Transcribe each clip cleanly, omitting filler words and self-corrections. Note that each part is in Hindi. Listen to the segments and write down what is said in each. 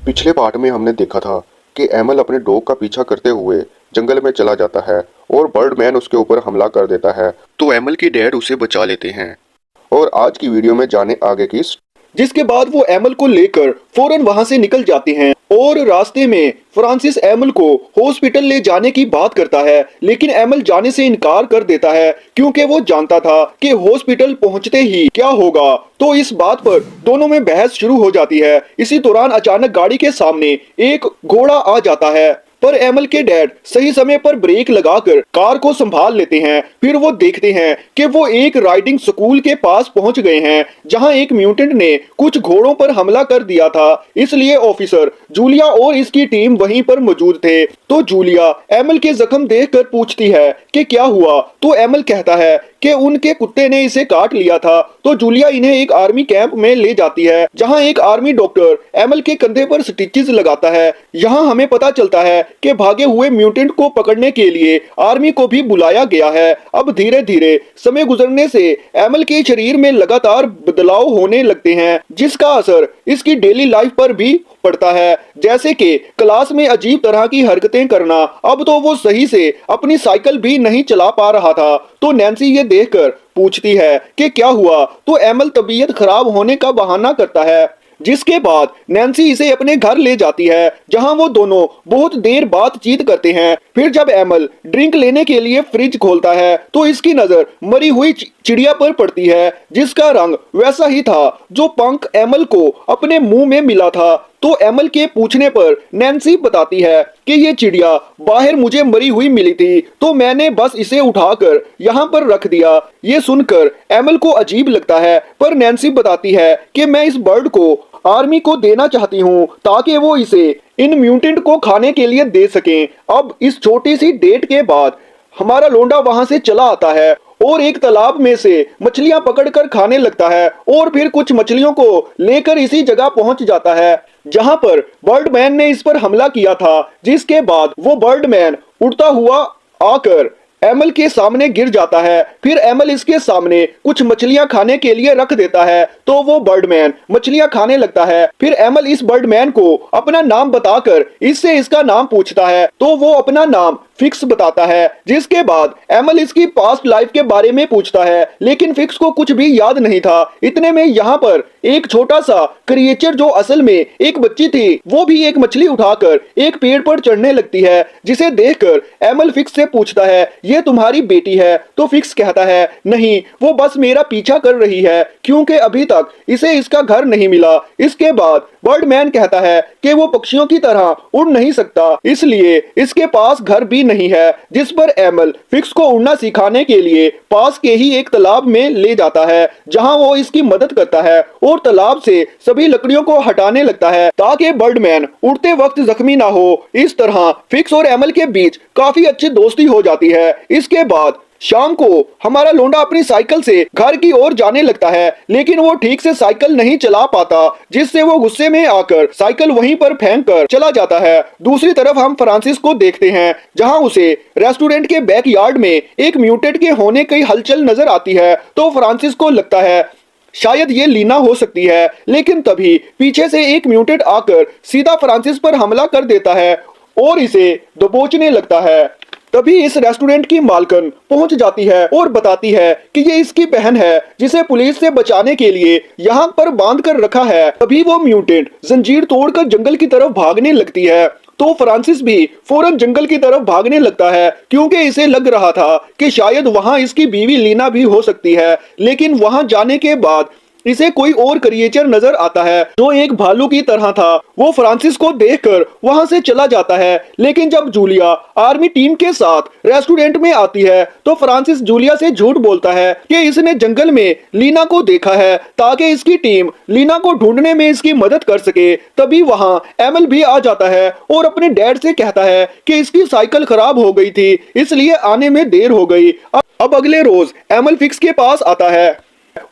पिछले पार्ट में हमने देखा था कि एमल अपने डॉग का पीछा करते हुए जंगल में चला जाता है और बर्डमैन उसके ऊपर हमला कर देता है, तो एमल की डैड उसे बचा लेते हैं। और आज की वीडियो में जाने आगे की, जिसके बाद वो एमल को लेकर फौरन वहां से निकल जाते हैं और रास्ते में फ्रांसिस एमल को हॉस्पिटल ले जाने की बात करता है, लेकिन एमल जाने से इनकार कर देता है क्योंकि वो जानता था कि हॉस्पिटल पहुंचते ही क्या होगा। तो इस बात पर दोनों में बहस शुरू हो जाती है। इसी दौरान अचानक गाड़ी के सामने एक घोड़ा आ जाता है, पर एमल के डैड सही समय पर ब्रेक लगाकर कार को संभाल लेते हैं। फिर वो देखते हैं कि वो एक राइडिंग स्कूल के पास पहुंच गए हैं, जहां एक म्यूटेंट ने कुछ घोड़ों पर हमला कर दिया था। इसलिए ऑफिसर जूलिया और इसकी टीम वहीं पर मौजूद थे। तो जूलिया एमल के जख्म देखकर पूछती है कि क्या हुआ, तो एमल कहता है कि उनके कुत्ते ने इसे काट लिया था। तो जूलिया इन्हें एक आर्मी कैंप में ले जाती है, जहां एक आर्मी डॉक्टर एमल के कंधे पर स्टिचेस लगाता है। यहां हमें पता चलता है कि भागे हुए म्यूटेंट को पकड़ने के लिए आर्मी को भी बुलाया गया है। अब धीरे धीरे समय गुजरने से एमल के शरीर में लगातार बदलाव होने लगते हैं, जिसका असर इसकी डेली लाइफ पर भी पड़ता है, जैसे कि क्लास में अजीब तरह की हरकतें करना। अब तो वो सही से अपनी साइकिल भी नहीं चला पा रहा था। तो नैन्सी ये देखकर पूछती है कि क्या हुआ, तो एमल तबीयत खराब होने का बहाना करता है। जिसके बाद नैन्सी इसे अपने घर ले जाती है, जहां वो दोनों बहुत देर बातचीत करते हैं। फिर जब एमल ड्रिंक लेने के लिए फ्रिज खोलता है, तो इसकी नजर मरी हुई चिड़िया पर पड़ती है, जिसका रंग वैसा ही था जो पंख एमल को अपने मुंह में मिला था। तो एमल के पूछने पर नैन्सी बताती है कि ये चिड़िया बाहर मुझे मरी हुई मिली थी, तो मैंने बस इसे उठाकर यहाँ पर रख दिया। ये सुनकर एमल को अजीब लगता है, पर नैन्सी बताती है कि मैं इस बर्ड को आर्मी को देना चाहती हूँ ताकि वो इसे इन म्यूटेंट को खाने के लिए दे सकें। अब इस छोटी सी डेट के बाद हमारा लोंडा वहां से चला आता है और एक तालाब में से मछलियां पकड़कर खाने लगता है, और फिर कुछ मछलियों को लेकर इसी जगह पहुंच जाता है जहां पर बर्डमैन ने इस पर हमला किया था। जिसके बाद वो बर्डमैन उड़ता हुआ आकर एमल के सामने गिर जाता है। फिर एमल इसके सामने कुछ मछलियां खाने के लिए रख देता है, तो वो बर्डमैन मछलियां खाने लगता है। फिर एमल इस बर्डमैन को अपना नाम बताकर इससे इसका नाम पूछता है, तो वो अपना नाम फिक्स बताता है। जिसके बाद एमल इसकी पास्ट लाइफ के बारे में पूछता है, लेकिन फिक्स को कुछ भी याद नहीं था। इतने में यहाँ पर एक छोटा सा क्रिएचर जो असल में एक बच्ची थी, वो भी एक मछली उठाकर एक पेड़ पर चढ़ने लगती है, जिसे देखकर एमल फिक्स से पूछता है ये तुम्हारी बेटी है? तो फिक्स कहता है नहीं, वो बस मेरा पीछा कर रही है क्योंकि अभी तक इसे इसका घर नहीं मिला। इसके बाद बर्डमैन कहता है कि वो पक्षियों की तरह उड़ नहीं सकता, इसलिए इसके पास घर भी नहीं है। जिस पर एमल फिक्स को उड़ना सिखाने के लिए पास के ही एक तालाब में ले जाता है, जहां वो इसकी मदद करता है और तालाब से सभी लकड़ियों को हटाने लगता है ताकि बर्डमैन उड़ते वक्त जख्मी ना हो। इस तरह फिक्स और एमल के बीच काफी अच्छी दोस्ती हो जाती है। इसके बाद शाम को हमारा लोंडा अपनी साइकिल से घर की ओर जाने लगता है, लेकिन वो ठीक से साइकिल नहीं चला पाता, जिससे वो गुस्से में आकर साइकिल वहीं पर फेंक कर चला जाता है। दूसरी तरफ हम फ्रांसिस को देखते हैं, जहां उसे रेस्टोरेंट के बैकयार्ड में एक म्यूटेंट के होने की हलचल नजर आती है। तो फ्रांसिस को लगता है शायद ये लीना हो सकती है, लेकिन तभी पीछे से एक म्यूटेंट आकर सीधा फ्रांसिस पर हमला कर देता है और इसे दबोचने लगता है। तभी इस रेस्टोरेंट की मालकन पहुंच जाती है और बताती है कि ये इसकी बहन है, जिसे पुलिस से बचाने के लिए यहाँ पर बांध कर रखा है। तभी वो म्यूटेंट जंजीर तोड़कर जंगल की तरफ भागने लगती है। तो फ्रांसिस भी फौरन जंगल की तरफ भागने लगता है, क्योंकि इसे लग रहा था कि शायद वहां इसकी बीवी लीना भी हो सकती है। लेकिन वहां जाने के बाद इसे कोई और क्रिएचर नजर आता है जो एक भालू की तरह था। वो फ्रांसिस को देखकर वहां से चला जाता है, लेकिन जब जूलिया आर्मी टीम के साथ रेस्टोरेंट में आती है, तो फ्रांसिस जूलिया से झूठ बोलता है कि इसने जंगल में लीना को देखा है ताकि इसकी टीम लीना को ढूंढने में इसकी मदद कर सके। तभी वहां एमल भी आ जाता है और अपने डैड से कहता है कि इसकी साइकिल खराब हो गई थी, इसलिए आने में देर हो गई। अब अगले रोज एमल फिक्स के पास आता है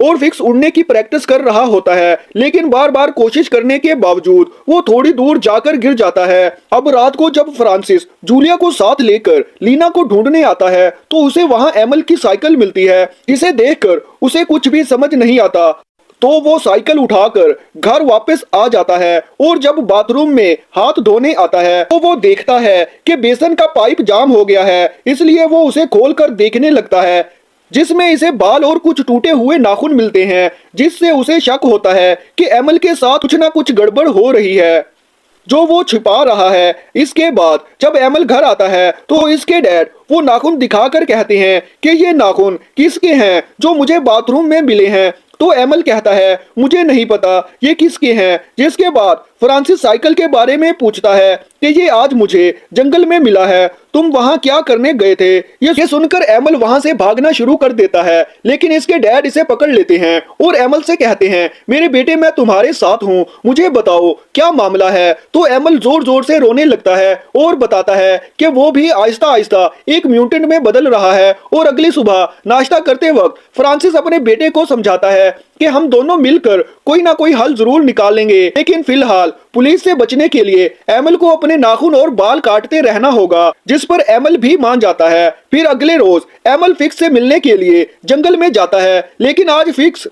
और फिक्स उड़ने की प्रैक्टिस कर रहा होता है, लेकिन बार बार कोशिश करने के बावजूद वो थोड़ी दूर जाकर गिर जाता है। अब रात को जब फ्रांसिस जूलिया को साथ लेकर लीना को ढूंढने आता है, तो उसे वहां एमल की साइकिल मिलती है, जिसे देखकर उसे कुछ भी समझ नहीं आता। तो वो साइकिल उठाकर घर वापस आ जाता है और जब बाथरूम में हाथ धोने आता है तो वो देखता है कि बेसन का पाइप जाम हो गया है, इसलिए वो उसे खोलकर देखने लगता है जिसमें इसे बाल और कुछ टूटे हुए नाखून मिलते हैं, जिससे उसे शक होता है कि एमल के साथ कुछ ना कुछ गड़बड़ हो रही है जो वो छिपा रहा है। इसके बाद जब एमल घर आता है तो इसके डैड वो नाखून दिखाकर कहते हैं कि ये नाखून किसके हैं जो मुझे बाथरूम में मिले हैं। तो एमल कहता है मुझे नहीं पता ये किसके हैं। जिसके बाद फ्रांसिस साइकिल के बारे में पूछता है कि ये आज मुझे जंगल में मिला है, तुम वहां क्या करने गए थे। ये सुनकर एमल वहां से भागना शुरू कर देता है, लेकिन इसके डैड इसे पकड़ लेते हैं और एमल से कहते हैं मेरे बेटे मैं तुम्हारे साथ हूँ, मुझे बताओ क्या मामला है। तो एमल जोर जोर से रोने लगता है और बताता है कि वो भी आहिस्ता आहिस्ता एक म्यूटेंट में बदल रहा है। और अगली सुबह नाश्ता करते वक्त फ्रांसिस अपने बेटे को समझाता है कि हम दोनों मिलकर कोई ना कोई हल जरूर निकालेंगे, लेकिन फिलहाल पुलिस से बचने के लिए एमल को अपने नाखून और बाल काटते रहना होगा, जिस पर एमल भी मान जाता है। फिर अगले रोज एमल फिक्स से मिलने के लिए जंगल में जाता है, लेकिन आज फिक्स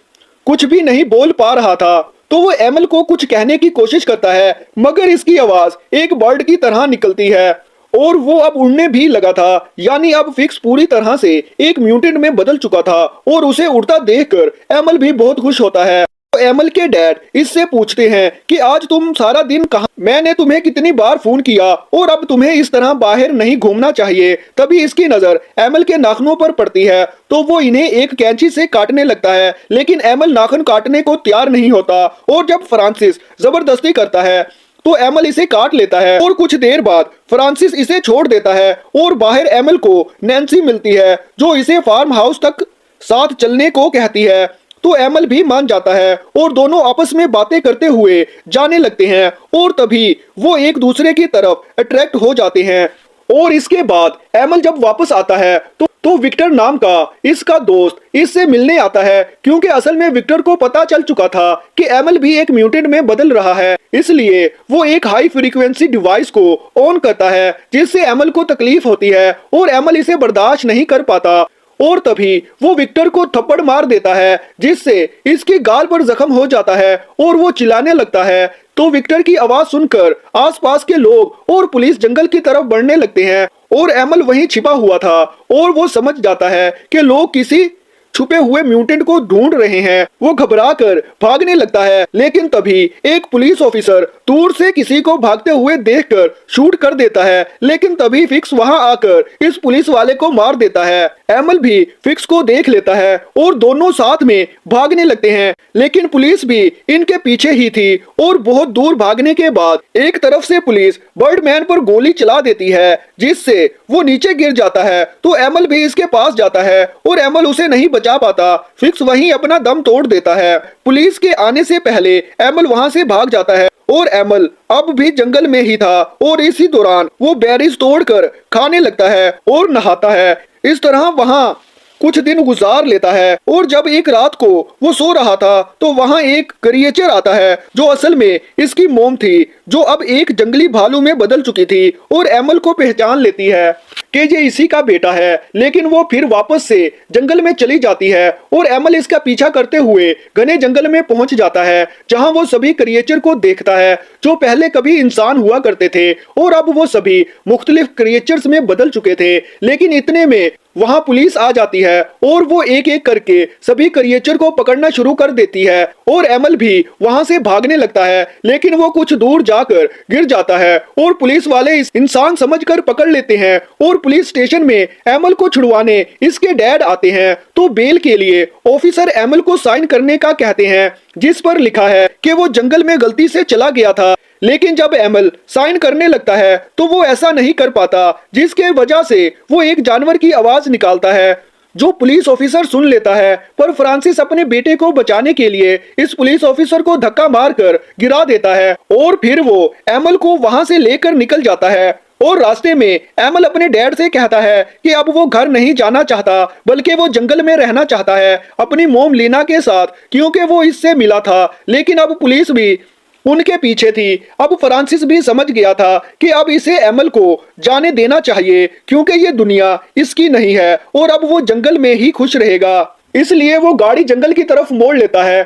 कुछ भी नहीं बोल पा रहा था। तो वो एमल को कुछ कहने की कोशिश करता है, मगर इसकी आवाज एक बर्ड की तरह निकलती है और वो अब उड़ने भी लगा था। यानी अब फिक्स पूरी तरह से एक म्यूटेंट में बदल चुका था और उसे उड़ता देखकर एमल भी बहुत खुश होता है। तो एमल के डैड इससे पूछते हैं कि आज तुम सारा दिन कहाँ, मैंने तुम्हें कितनी बार फोन किया और अब तुम्हें इस तरह बाहर नहीं घूमना चाहिए। तभी इसकी नजर एमल के नाखूनों पर पड़ती है तो वो इन्हें एक कैंची से काटने लगता है, लेकिन एमल नाखून काटने को तैयार नहीं होता और जब फ्रांसिस जबरदस्ती करता है तो एमल इसे काट लेता है और कुछ देर बाद फ्रांसिस इसे छोड़ देता है और बाहर एमल को नैन्सी मिलती है जो इसे फार्म हाउस तक साथ चलने को कहती है। तो एमल भी मान जाता है और दोनों आपस में बातें करते हुए जाने लगते हैं और तभी वो एक दूसरे की तरफ अट्रैक्ट हो जाते हैं। और इसके बाद एमल जब वापस आता है तो विक्टर नाम का इसका दोस्त इससे मिलने आता है, क्योंकि असल में विक्टर को पता चल चुका था कि एमल भी एक म्यूटेंट में बदल रहा है। इसलिए वो एक हाई फ्रीक्वेंसी डिवाइस को ऑन करता है जिससे एमल को तकलीफ होती है और एमल इसे बर्दाश्त नहीं कर पाता और तभी वो विक्टर को थप्पड़ मार देता है जिससे इसकी गाल पर जख्म हो जाता है और वो चिल्लाने लगता है। तो विक्टर की आवाज सुनकर आसपास के लोग और पुलिस जंगल की तरफ बढ़ने लगते हैं और एमल वहीं छिपा हुआ था और वो समझ जाता है कि लोग किसी छुपे हुए म्यूटेंट को ढूंढ रहे हैं। वो घबराकर भागने लगता है, लेकिन तभी एक पुलिस ऑफिसर दूर से किसी को भागते हुए देखकर शूट कर देता है, लेकिन तभी फिक्स वहां आकर इस पुलिस वाले को मार देता है। एमल भी फिक्स को देख लेता है और दोनों साथ में भागने लगते हैं, लेकिन पुलिस भी इनके पीछे ही थी और बहुत दूर भागने के बाद एक तरफ से पुलिस बर्डमैन पर गोली चला देती है जिससे वो नीचे गिर जाता है। तो एमल भी इसके पास जाता है और एमल उसे नहीं बचा पाता। फिक्स वहीं अपना दम तोड़ देता है। पुलिस के आने से पहले एमल वहां से भाग जाता है और एमल अब भी जंगल में ही था और इसी दौरान वो बेरीज तोड़कर खाने लगता है और नहाता है। इस तरह वहां कुछ दिन गुजार लेता है और जब एक रात को वो सो रहा था तो वहां एक क्रिएचर आता है जो असल में इसकी मॉम थी, जो अब एक जंगली भालू में बदल चुकी थी और एमल को पहचान लेती है कि ये इसी का बेटा है। लेकिन वो फिर वापस से जंगल में चली जाती है और एमल इसका पीछा करते हुए घने जंगल में पहुंच जाता है जहां वो सभी क्रिएचर को देखता है जो पहले कभी इंसान हुआ करते थे और अब वो सभी मुख्तलिफ क्रिएचर्स में बदल चुके थे। लेकिन इतने में वहां पुलिस आ जाती है और वो एक एक करके सभी क्रिएचर को पकड़ना शुरू कर देती है और एमल भी वहां से भागने लगता है, लेकिन वो कुछ दूर जाकर गिर जाता है और पुलिस वाले इस इंसान समझकर पकड़ लेते हैं और पुलिस स्टेशन में एमल को छुड़वाने इसके डैड आते हैं। तो बेल के लिए ऑफिसर एमल को साइन करने का कहते हैं जिस पर लिखा है कि वो जंगल में गलती से चला गया था, लेकिन जब एमल साइन करने लगता है तो वो ऐसा नहीं कर पाता, जिसके वजह से वो एक जानवर की आवाज निकालता है जो पुलिस ऑफिसर सुन लेता है। पर फ्रांसिस अपने बेटे को बचाने के लिए इस पुलिस ऑफिसर को धक्का मारकर गिरा देता है और फिर वो एमल को वहां से लेकर निकल जाता है। और रास्ते में एमल अपने डैड से कहता है कि अब वो घर नहीं जाना चाहता, बल्कि वो जंगल में रहना चाहता है अपनी मोम लीना के साथ, क्योंकि वो इससे मिला था। लेकिन अब पुलिस भी उनके पीछे थी। अब फ्रांसिस भी समझ गया था कि अब इसे एमल को जाने देना चाहिए, क्योंकि ये दुनिया इसकी नहीं है और अब वो जंगल में ही खुश रहेगा। इसलिए वो गाड़ी जंगल की तरफ मोड़ लेता है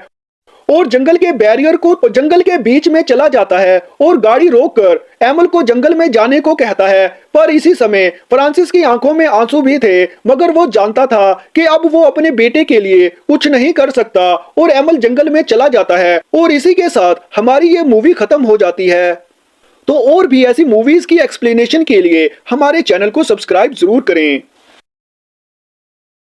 और जंगल के बैरियर को जंगल के बीच में चला जाता है और गाड़ी रोककर एमल को जंगल में जाने को कहता है। पर इसी समय फ्रांसिस की आंखों में आंसू भी थे, मगर वो जानता था कि अब वो अपने बेटे के लिए कुछ नहीं कर सकता और एमल जंगल में चला जाता है। और इसी के साथ हमारी ये मूवी खत्म हो जाती है। तो और भी ऐसी मूवीज की एक्सप्लेनेशन के लिए हमारे चैनल को सब्सक्राइब जरूर करें।